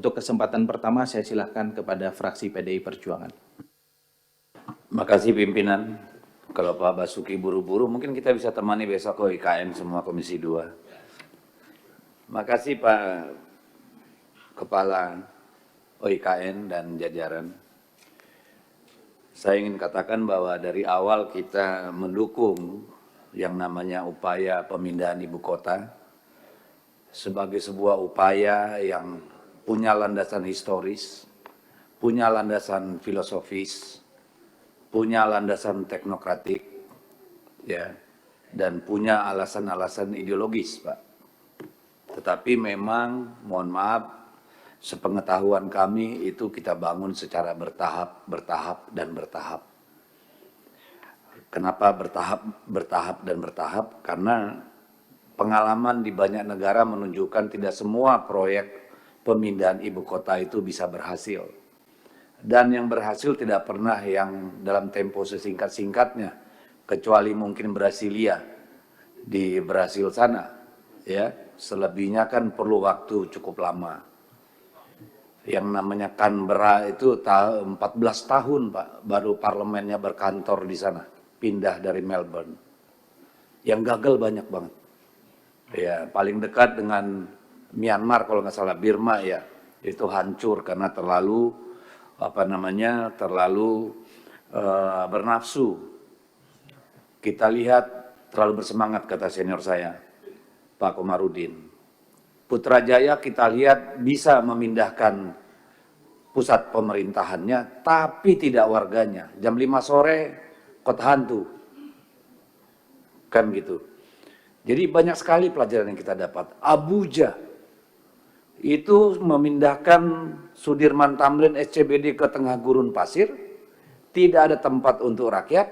Untuk kesempatan pertama saya silakan kepada fraksi PDI Perjuangan. Makasih pimpinan. Kalau Pak Basuki buru-buru mungkin kita bisa temani besok ke IKN semua Komisi 2. Makasih Pak Kepala OIKN dan jajaran. Saya ingin katakan bahwa dari awal kita mendukung yang namanya upaya pemindahan ibu kota sebagai sebuah upaya yang punya landasan historis, punya landasan filosofis, punya landasan teknokratik, ya, dan punya alasan-alasan ideologis, Pak. Tetapi memang, mohon maaf, sepengetahuan kami itu kita bangun secara bertahap, dan bertahap. Kenapa bertahap, dan bertahap? Karena pengalaman di banyak negara menunjukkan tidak semua proyek pemindahan ibu kota itu bisa berhasil. Dan yang berhasil tidak pernah yang dalam tempo sesingkat-singkatnya, kecuali mungkin Brasilia di Brasil sana, ya. Selebihnya kan perlu waktu cukup lama. Yang namanya Canberra itu 14 tahun, Pak, baru parlemennya berkantor di sana, pindah dari Melbourne. Yang gagal banyak banget. Ya, paling dekat dengan Myanmar kalau nggak salah, Birma ya, itu hancur karena terlalu bernafsu. Kita lihat terlalu bersemangat, kata senior saya, Pak Komarudin. Putrajaya kita lihat bisa memindahkan pusat pemerintahannya, tapi tidak warganya. Jam 5 sore, kota hantu. Kan gitu. Jadi banyak sekali pelajaran yang kita dapat. Abuja itu memindahkan Sudirman Tamrin SCBD ke tengah gurun pasir, tidak ada tempat untuk rakyat,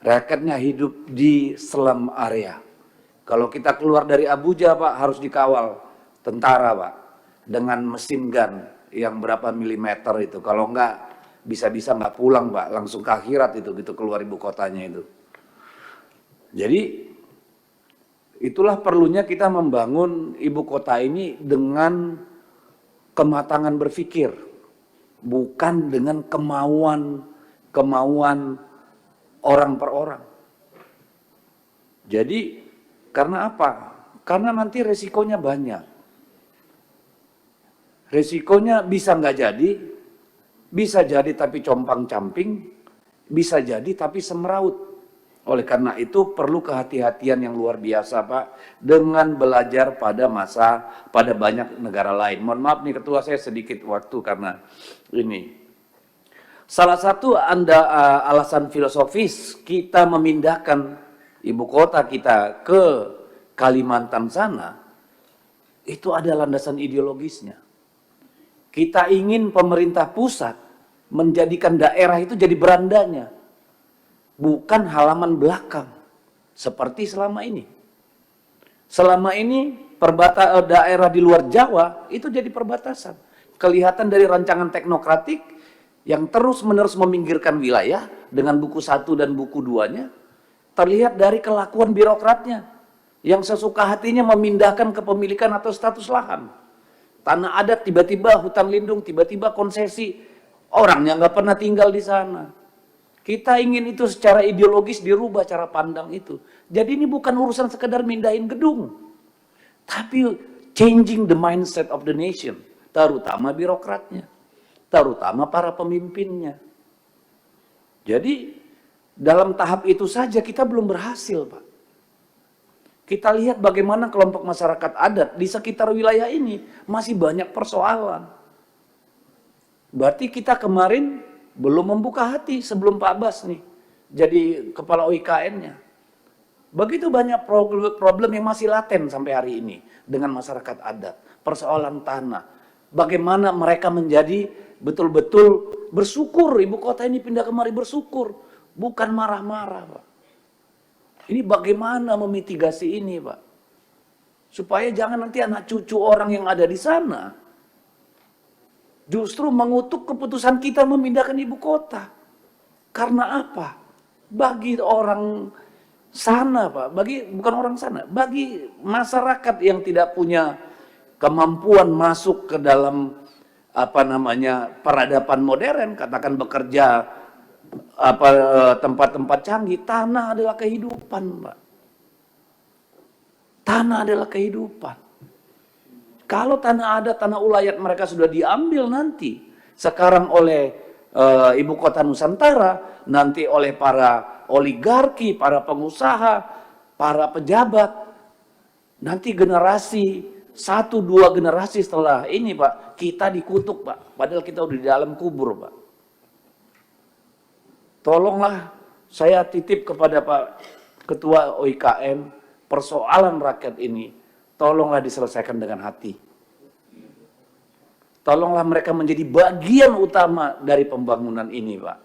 rakyatnya hidup di slum area. Kalau kita keluar dari Abuja, Pak, harus dikawal tentara, Pak, dengan mesin gun yang berapa milimeter itu. Kalau enggak, bisa-bisa enggak pulang, Pak, langsung ke akhirat itu, gitu keluar ibu kotanya itu. Jadi itulah perlunya kita membangun ibu kota ini dengan kematangan berpikir, bukan dengan kemauan orang per orang. Jadi karena apa? Karena nanti resikonya banyak. Resikonya bisa nggak jadi, bisa jadi tapi compang-camping, bisa jadi tapi semeraut. Oleh karena itu perlu kehati-hatian yang luar biasa, Pak, dengan belajar pada banyak negara lain. Mohon maaf nih Ketua, saya sedikit waktu karena ini. Salah satu alasan filosofis kita memindahkan ibu kota kita ke Kalimantan sana, itu ada landasan ideologisnya. Kita ingin pemerintah pusat menjadikan daerah itu jadi berandanya, bukan halaman belakang seperti selama ini. Selama ini daerah di luar Jawa itu jadi perbatasan. Kelihatan dari rancangan teknokratik yang terus-menerus meminggirkan wilayah dengan buku 1 dan buku 2-nya, terlihat dari kelakuan birokratnya yang sesuka hatinya memindahkan kepemilikan atau status lahan. Tanah adat tiba-tiba hutan lindung, tiba-tiba konsesi, orangnya nggak pernah tinggal di sana. Kita ingin itu secara ideologis dirubah cara pandang itu. Jadi ini bukan urusan sekedar mindahin gedung, tapi changing the mindset of the nation, terutama birokratnya, terutama para pemimpinnya. Jadi dalam tahap itu saja kita belum berhasil, Pak. Kita lihat bagaimana kelompok masyarakat adat di sekitar wilayah ini masih banyak persoalan. Berarti kita kemarin belum membuka hati sebelum Pak Bas nih jadi kepala OIKN-nya. Begitu banyak problem yang masih laten sampai hari ini dengan masyarakat adat. Persoalan tanah. Bagaimana mereka menjadi betul-betul bersyukur ibu kota ini pindah kemari, bersyukur. Bukan marah-marah, Pak. Ini bagaimana memitigasi ini, Pak? Supaya jangan nanti anak cucu orang yang ada di sana justru mengutuk keputusan kita memindahkan ibu kota. Karena apa? Bagi orang sana, Pak, bukan orang sana, bagi masyarakat yang tidak punya kemampuan masuk ke dalam peradaban modern, katakan bekerja tempat-tempat canggih, tanah adalah kehidupan, Pak. Tanah adalah kehidupan. Kalau tanah ada, tanah ulayat mereka sudah diambil nanti. Sekarang oleh ibu kota Nusantara, nanti oleh para oligarki, para pengusaha, para pejabat. Nanti generasi, 1-2 generasi setelah ini, Pak, kita dikutuk, Pak. Padahal kita udah di dalam kubur, Pak. Tolonglah, saya titip kepada Pak Ketua OIKM, persoalan rakyat ini, tolonglah diselesaikan dengan hati. Tolonglah mereka menjadi bagian utama dari pembangunan ini, Pak.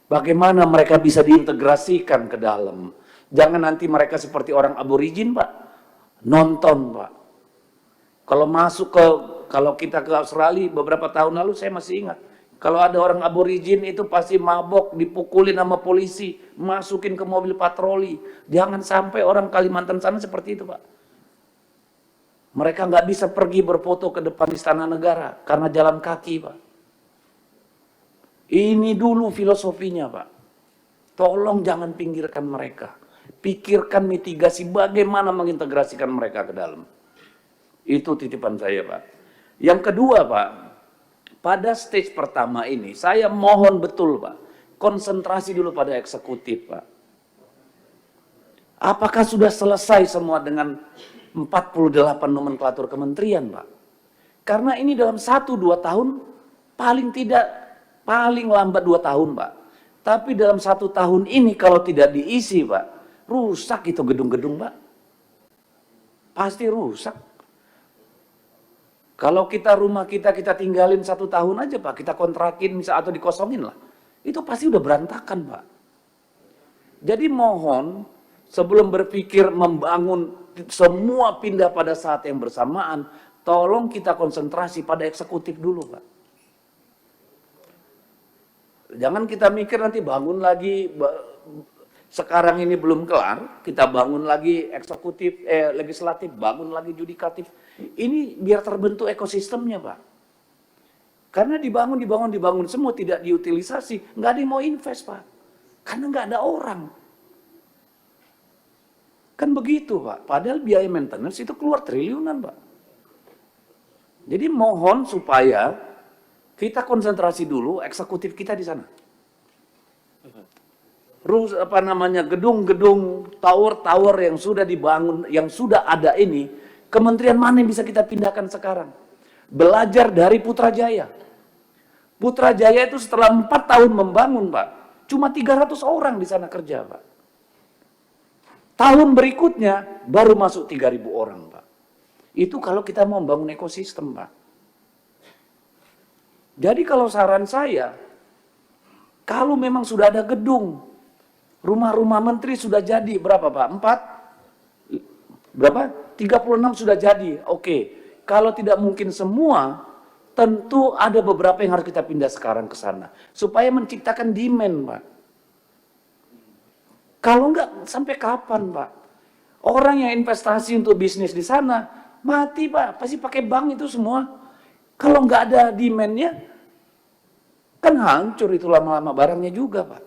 Bagaimana mereka bisa diintegrasikan ke dalam. Jangan nanti mereka seperti orang aborigin, Pak. Nonton, Pak. Kalau kita ke Australia beberapa tahun lalu, saya masih ingat. Kalau ada orang aborigin itu pasti mabok, dipukulin sama polisi, masukin ke mobil patroli. Jangan sampai orang Kalimantan sana seperti itu, Pak. Mereka nggak bisa pergi berfoto ke depan Istana Negara karena jalan kaki, Pak. Ini dulu filosofinya, Pak. Tolong jangan pinggirkan mereka. Pikirkan mitigasi bagaimana mengintegrasikan mereka ke dalam. Itu titipan saya, Pak. Yang kedua, Pak, pada stage pertama ini, saya mohon betul, Pak, konsentrasi dulu pada eksekutif, Pak. Apakah sudah selesai semua dengan 48 nomenklatur kementerian, Pak? Karena ini dalam 1-2 tahun, paling lambat 2 tahun, Pak. Tapi dalam 1 tahun ini kalau tidak diisi, Pak, rusak itu gedung-gedung, Pak. Pasti rusak. Kalau rumah kita tinggalin 1 tahun aja, Pak, kita kontrakin atau dikosongin lah, itu pasti udah berantakan, Pak. Jadi mohon, sebelum berpikir membangun semua pindah pada saat yang bersamaan, tolong kita konsentrasi pada eksekutif dulu, Pak. Jangan kita mikir nanti bangun lagi, sekarang ini belum kelar, kita bangun lagi eksekutif, legislatif, bangun lagi yudikatif. Ini biar terbentuk ekosistemnya, Pak. Karena dibangun semua tidak diutilisasi, nggak ada yang mau invest, Pak. Karena nggak ada orang. Kan begitu, Pak. Padahal biaya maintenance itu keluar triliunan, Pak. Jadi mohon supaya kita konsentrasi dulu eksekutif kita di sana. Gedung-gedung, tower-tower yang sudah dibangun, yang sudah ada ini, kementerian mana yang bisa kita pindahkan sekarang? Belajar dari Putrajaya. Putrajaya itu setelah 4 tahun membangun, Pak, cuma 300 orang di sana kerja, Pak. Tahun berikutnya baru masuk 3.000 orang, Pak. Itu kalau kita mau membangun ekosistem, Pak. Jadi kalau saran saya, kalau memang sudah ada gedung, rumah-rumah menteri sudah jadi, berapa, Pak? 36 sudah jadi. Oke. Kalau tidak mungkin semua, tentu ada beberapa yang harus kita pindah sekarang ke sana. Supaya menciptakan demand, Pak. Kalau enggak, sampai kapan, Pak? Orang yang investasi untuk bisnis di sana, mati, Pak. Pasti pakai bank itu semua. Kalau enggak ada demand-nya, kan hancur itu lama-lama barangnya juga, Pak.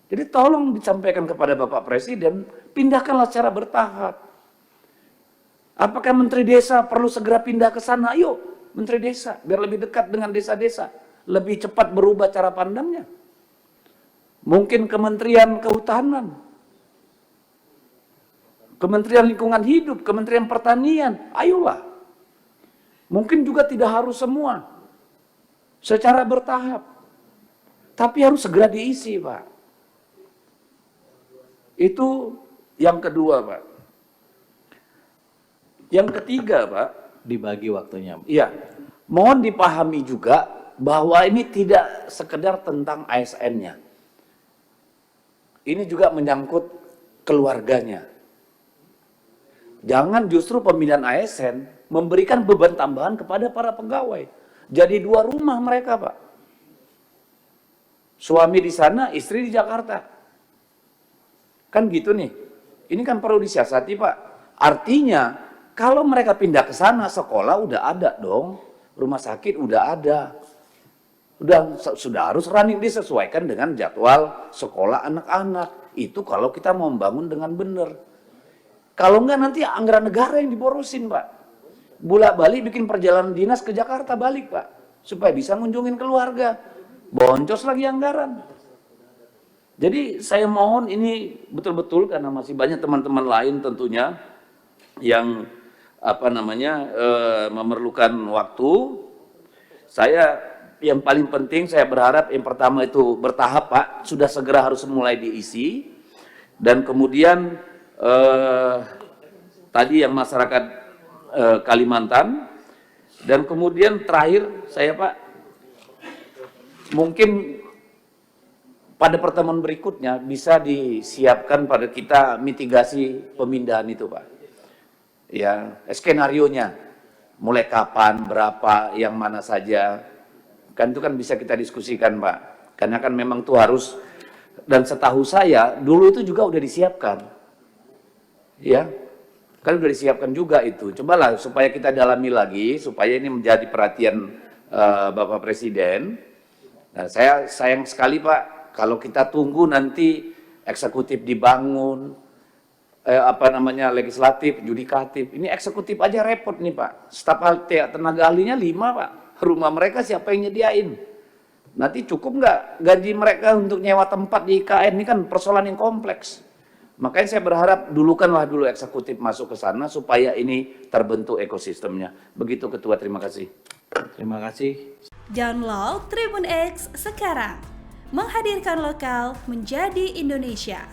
Jadi tolong disampaikan kepada Bapak Presiden, pindahkanlah secara bertahap. Apakah Menteri Desa perlu segera pindah ke sana? Ayo, Menteri Desa, biar lebih dekat dengan desa-desa. Lebih cepat berubah cara pandangnya. Mungkin Kementerian Kehutanan, Kementerian Lingkungan Hidup, Kementerian Pertanian, ayolah. Mungkin juga tidak harus semua. Secara bertahap. Tapi harus segera diisi, Pak. Itu yang kedua, Pak. Yang ketiga, Pak. Dibagi waktunya. Iya. Mohon dipahami juga bahwa ini tidak sekedar tentang ASN-nya. Ini juga menyangkut keluarganya. Jangan justru pemilihan ASN memberikan beban tambahan kepada para pegawai. Jadi 2 rumah mereka, Pak. Suami di sana, istri di Jakarta. Kan gitu nih. Ini kan perlu disiasati, Pak. Artinya, Kalau mereka pindah ke sana, sekolah udah ada dong, rumah sakit udah ada. Sudah harus running, disesuaikan dengan jadwal sekolah anak-anak. Itu kalau kita mau membangun dengan benar. Kalau enggak nanti anggaran negara yang diborosin, Pak. Bolak-balik bikin perjalanan dinas ke Jakarta balik, Pak. Supaya bisa ngunjungin keluarga. Boncos lagi anggaran. Jadi saya mohon ini betul-betul, karena masih banyak teman-teman lain tentunya yang memerlukan waktu. Yang paling penting saya berharap yang pertama itu bertahap, Pak, sudah segera harus mulai diisi. Dan kemudian tadi yang masyarakat Kalimantan, dan kemudian terakhir saya, Pak, mungkin pada pertemuan berikutnya bisa disiapkan pada kita mitigasi pemindahan itu, Pak. Ya, skenarionya mulai kapan, berapa, yang mana saja. Kan itu kan bisa kita diskusikan, Pak. Karena kan memang itu harus, dan setahu saya dulu itu juga udah disiapkan. Ya. Kan udah disiapkan juga itu. Cobalah supaya kita dalami lagi, supaya ini menjadi perhatian Bapak Presiden. Nah, saya sayang sekali, Pak, kalau kita tunggu nanti eksekutif dibangun, legislatif, yudikatif. Ini eksekutif aja repot nih, Pak. Staf tenaga ahlinya 5, Pak. Rumah mereka siapa yang nyediain? Nanti cukup nggak gaji mereka untuk nyewa tempat di IKN? Ini kan persoalan yang kompleks. Makanya saya berharap dulukanlah dulu eksekutif masuk ke sana supaya ini terbentuk ekosistemnya. Begitu Ketua, terima kasih. Terima kasih. Download Tribun X sekarang. Menghadirkan lokal menjadi Indonesia.